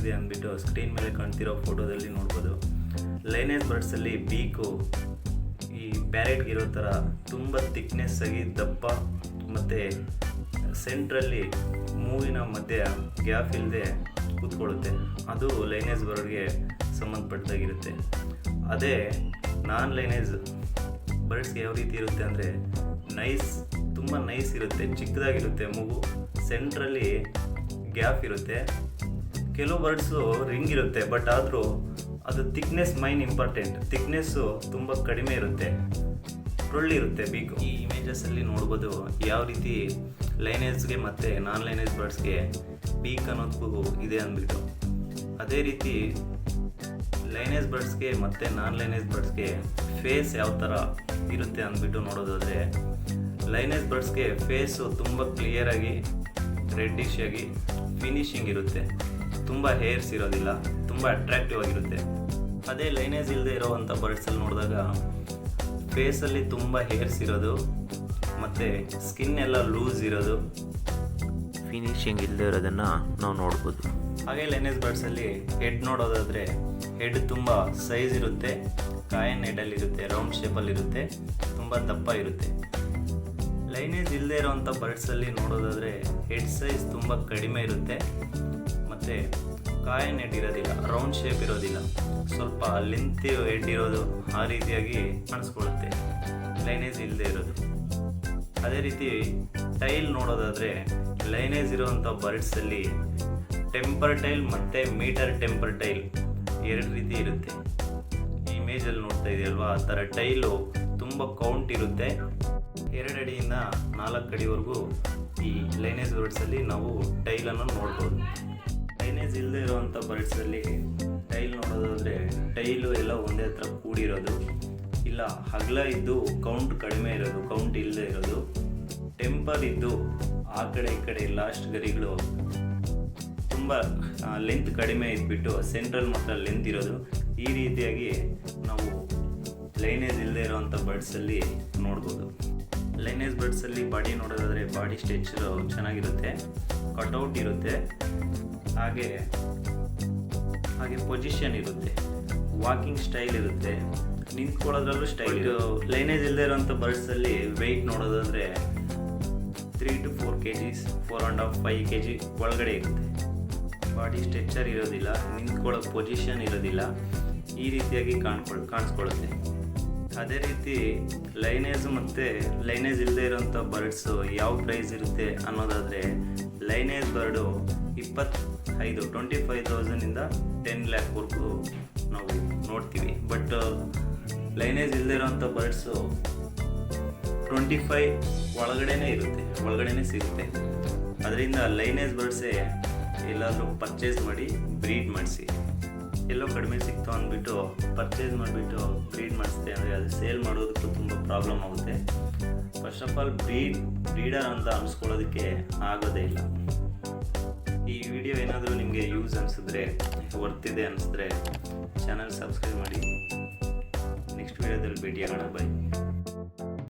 ಇದೆ ಅಂದ್ಬಿಟ್ಟು ಸ್ಕ್ರೀನ್ ಮೇಲೆ ಕಾಣ್ತಿರೋ ಫೋಟೋದಲ್ಲಿ ನೋಡ್ಬೋದು. ಲೈನೇಜ್ ಬರ್ಡ್ಸಲ್ಲಿ ಬೀಕು ಈ ಪ್ಯಾರೆಟ್ಗಿರೋ ಥರ ತುಂಬ ಥಿಕ್ನೆಸ್ ಆಗಿ ದಪ್ಪ ಮತ್ತು ಸೆಂಟ್ರಲ್ಲಿ ಮೂವಿನ ಮಧ್ಯೆ ಗ್ಯಾಪ್ ಇಲ್ಲದೆ ಕೂತ್ಕೊಳ್ಳುತ್ತೆ. ಅದು ಲೈನೇಜ್ ಬರ್ಡ್ಗೆ ಸಂಬಂಧಪಟ್ಟಾಗಿರುತ್ತೆ. ಅದೇ ನಾನ್ ಲೈನೇಜ್ ಬರ್ಡ್ಸ್ಗೆ ಯಾವ ರೀತಿ ಇರುತ್ತೆ ಅಂದರೆ ತುಂಬ ನೈಸ್ ಇರುತ್ತೆ, ಚಿಕ್ಕದಾಗಿರುತ್ತೆ ಮೂಗು, ಸೆಂಟ್ರಲ್ಲಿ ಗ್ಯಾಪ್ ಇರುತ್ತೆ. ಕೆಲವು ಬರ್ಡ್ಸು ರಿಂಗ್ ಇರುತ್ತೆ, ಬಟ್ ಆದರೂ ಅದು ಥಿಕ್ನೆಸ್ ಮೈನ್ ಇಂಪಾರ್ಟೆಂಟ್. ಥಿಕ್ನೆಸ್ಸು ತುಂಬ ಕಡಿಮೆ ಇರುತ್ತೆ, ಟೊಳ್ಳಿರುತ್ತೆ ಬೀಕು. ಈ ಇಮೇಜಸಲ್ಲಿ ನೋಡ್ಬೋದು ಯಾವ ರೀತಿ ಲೈನೇಜ್ಗೆ ಮತ್ತು ನಾನ್ ಲೈನೇಜ್ ಬರ್ಡ್ಸ್ಗೆ ಬೀಕ್ ಅನ್ನೋದು ಇದೆ ಅಂದ್ಬಿಟ್ಟು. ಅದೇ ರೀತಿ ಲೈನೇಜ್ ಬರ್ಡ್ಸ್ಗೆ ಮತ್ತು ನಾನ್ ಲೈನೇಜ್ ಬರ್ಡ್ಸ್ಗೆ ಫೇಸ್ ಯಾವ ಥರ ಇರುತ್ತೆ ಅಂದ್ಬಿಟ್ಟು ನೋಡೋದಾದರೆ, ಲೈನೇಜ್ ಬರ್ಡ್ಸ್ಗೆ ಫೇಸು ತುಂಬ ಕ್ಲಿಯರಾಗಿ ರೆಡ್ಡಿಶ್ ಆಗಿ ಫಿನಿಶಿಂಗ್ ಇರುತ್ತೆ, ತುಂಬ ಹೇರ್ಸ್ ಇರೋದಿಲ್ಲ, ತುಂಬ ಅಟ್ರಾಕ್ಟಿವ್ ಆಗಿರುತ್ತೆ. ಅದೇ ಲೈನೇಜ್ ಇಲ್ಲದೆ ಇರೋವಂಥ ಬರ್ಡ್ಸಲ್ಲಿ ನೋಡಿದಾಗ ಫೇಸಲ್ಲಿ ತುಂಬ ಹೇರ್ಸ್ ಇರೋದು ಮತ್ತು ಸ್ಕಿನ್ ಎಲ್ಲ ಲೂಸ್ ಇರೋದು, ಫಿನಿಶಿಂಗ್ ಇಲ್ಲದೆ ಇರೋದನ್ನು ನಾವು ನೋಡ್ಬೋದು. ಹಾಗೆ ಲೈನೇಜ್ ಬರ್ಡ್ಸಲ್ಲಿ ಹೆಡ್ ನೋಡೋದಾದರೆ ಹೆಡ್ ತುಂಬ ಸೈಜ್ ಇರುತ್ತೆ, ಕಾಯನ್ ಹೆಡಲ್ಲಿರುತ್ತೆ, ರೌಂಡ್ ಶೇಪಲ್ಲಿರುತ್ತೆ, ತುಂಬ ದಪ್ಪ ಇರುತ್ತೆ. ಲೈನೇಜ್ ಇಲ್ಲದೆ ಇರೋವಂಥ ಬರ್ಡ್ಸಲ್ಲಿ ನೋಡೋದಾದರೆ ಹೆಡ್ ಸೈಜ್ ತುಂಬ ಕಡಿಮೆ ಇರುತ್ತೆ ಮತ್ತು ಕಾಯನ್ ಹೆಡ್ ಇರೋದಿಲ್ಲ, ರೌಂಡ್ ಶೇಪ್ ಇರೋದಿಲ್ಲ, ಸ್ವಲ್ಪ ಲೆಂತ್ ಹೆಡ್ ಇರೋದು ಆ ರೀತಿಯಾಗಿ ಕಾಣಿಸ್ಕೊಳ್ಳುತ್ತೆ ಲೈನೇಜ್ ಇಲ್ಲದೆ ಇರೋದು. ಅದೇ ರೀತಿ ಟೈಲ್ ನೋಡೋದಾದರೆ ಲೈನೇಜ್ ಇರೋವಂಥ ಬರ್ಡ್ಸಲ್ಲಿ ಟೆಂಪರ್ ಟೈಲ್ ಮತ್ತು ಮೀಟರ್ ಟೆಂಪರ್ ಟೈಲ್ ಎರಡು ರೀತಿ ಇರುತ್ತೆ. ಈ ಇಮೇಜಲ್ಲಿ ನೋಡ್ತಾ ಇದೆಯಲ್ವಾ, ಆ ಥರ ಟೈಲು ತುಂಬ ಕೌಂಟ್ ಇರುತ್ತೆ. 2 ಅಡಿಯಿಂದ 4 ಅಡಿವರೆಗೂ ಈ ಲೈನೇಜ್ ಬರ್ಡ್ಸಲ್ಲಿ ನಾವು ಟೈಲನ್ನು ನೋಡ್ಬೋದು. ಲೈನೇಜ್ ಇಲ್ಲದೆ ಇರೋವಂಥ ಬರ್ಡ್ಸಲ್ಲಿ ಟೈಲ್ ನೋಡೋದಾದರೆ ಟೈಲು ಎಲ್ಲ ಒಂದೇ ಹತ್ರ ಕೂಡಿರೋದು, ಇಲ್ಲ ಹಗಲ ಇದ್ದು ಕೌಂಟ್ ಕಡಿಮೆ ಇರೋದು, ಕೌಂಟ್ ಇಲ್ಲದೆ ಇರೋದು, ಟೆಂಪರ್ ಇದ್ದು ಆ ಕಡೆ ಈ ಕಡೆ ಲಾಸ್ಟ್ ಗರಿಗಳು ತುಂಬ ಲೆಂತ್ ಕಡಿಮೆ ಇದ್ಬಿಟ್ಟು ಸೆಂಟ್ರಲ್ ಮಾತ್ರ ಲೆಂತ್ ಇರೋದು. ಈ ರೀತಿಯಾಗಿ ನಾವು ಲೈನೇಜ್ ಇಲ್ಲದೆ ಇರೋವಂಥ ಬರ್ಡ್ಸಲ್ಲಿ ನೋಡ್ಬೋದು. ಲೈನೇಜ್ ಬರ್ಡ್ಸಲ್ಲಿ ಬಾಡಿ ನೋಡೋದಾದರೆ ಬಾಡಿ ಸ್ಟ್ರಕ್ಚರು ಚೆನ್ನಾಗಿರುತ್ತೆ, ಕಟ್ಔಟ್ ಇರುತ್ತೆ, ಹಾಗೆ ಪೊಸಿಷನ್ ಇರುತ್ತೆ, ವಾಕಿಂಗ್ ಸ್ಟೈಲ್ ಇರುತ್ತೆ, ನಿಂತ್ಕೊಳ್ಳೋದ್ರಲ್ಲೂ ಸ್ಟೈಲ್. ಲೈನೇಜ್ ಇಲ್ಲದೆ ಇರೋವಂಥ ಬರ್ಡ್ಸಲ್ಲಿ ವೆಯ್ಟ್ ನೋಡೋದಾದರೆ 3 to 4 kgs, 4.5 5 kg ಒಳಗಡೆ ಇರುತ್ತೆ. ಬಾಡಿ ಸ್ಟ್ರಕ್ಚರ್ ಇರೋದಿಲ್ಲ, ನಿಂತ್ಕೊಳ್ಳೋ ಪೊಸಿಷನ್ ಇರೋದಿಲ್ಲ, ಈ ರೀತಿಯಾಗಿ ಕಾಣಿಸ್ಕೊಳ್ಳುತ್ತೆ. ಅದೇ ರೀತಿ ಲೈನೇಜ್ ಮತ್ತು ಲೈನೇಜ್ ಇಲ್ಲದೆ ಇರೋಂಥ ಬರ್ಡ್ಸು ಯಾವ ಪ್ರೈಸ್ ಇರುತ್ತೆ ಅನ್ನೋದಾದರೆ, ಲೈನೇಜ್ ಬರ್ಡು 25,000ಇಂದ 10 lakhವರೆಗೂ ನಾವು ನೋಡ್ತೀವಿ. ಬಟ್ ಲೈನೇಜ್ ಇಲ್ಲದೆ ಇರೋಂಥ ಬರ್ಡ್ಸು 25 ಒಳಗಡೆನೇ ಸಿಗುತ್ತೆ. ಅದರಿಂದ ಲೈನೇಜ್ ಬರ್ಡ್ಸೇ ಎಲ್ಲಾದರೂ ಪರ್ಚೇಸ್ ಮಾಡಿ ಬ್ರೀಡ್ ಮಾಡಿಸಿ. ಎಲ್ಲೋ ಕಡಿಮೆ ಸಿಕ್ತು ಅಂದ್ಬಿಟ್ಟು ಪರ್ಚೇಸ್ ಮಾಡಿಬಿಟ್ಟು ಬ್ರೀಡ್ ಮಾಡಿಸ್ತೆ ಅಂದರೆ ಅದು ಸೇಲ್ ಮಾಡೋದಕ್ಕೂ ತುಂಬ ಪ್ರಾಬ್ಲಮ್ ಆಗುತ್ತೆ. ಫಸ್ಟ್ ಆಫ್ ಆಲ್ ಬ್ರೀಡರ್ ಅಂತ ಅನಿಸ್ಕೊಳ್ಳೋದಕ್ಕೆ ಆಗೋದೇ ಇಲ್ಲ. ಈ ವಿಡಿಯೋ ಏನಾದರೂ ನಿಮಗೆ ಯೂಸ್ ಅನಿಸಿದ್ರೆ, ವರ್ತಿದೆ ಅನಿಸಿದ್ರೆ ಚಾನಲ್ ಸಬ್ಸ್ಕ್ರೈಬ್ ಮಾಡಿ. ನೆಕ್ಸ್ಟ್ ವಿಡಿಯೋದಲ್ಲಿ ಭೇಟಿಯಾಗೋಣ. ಬೈ.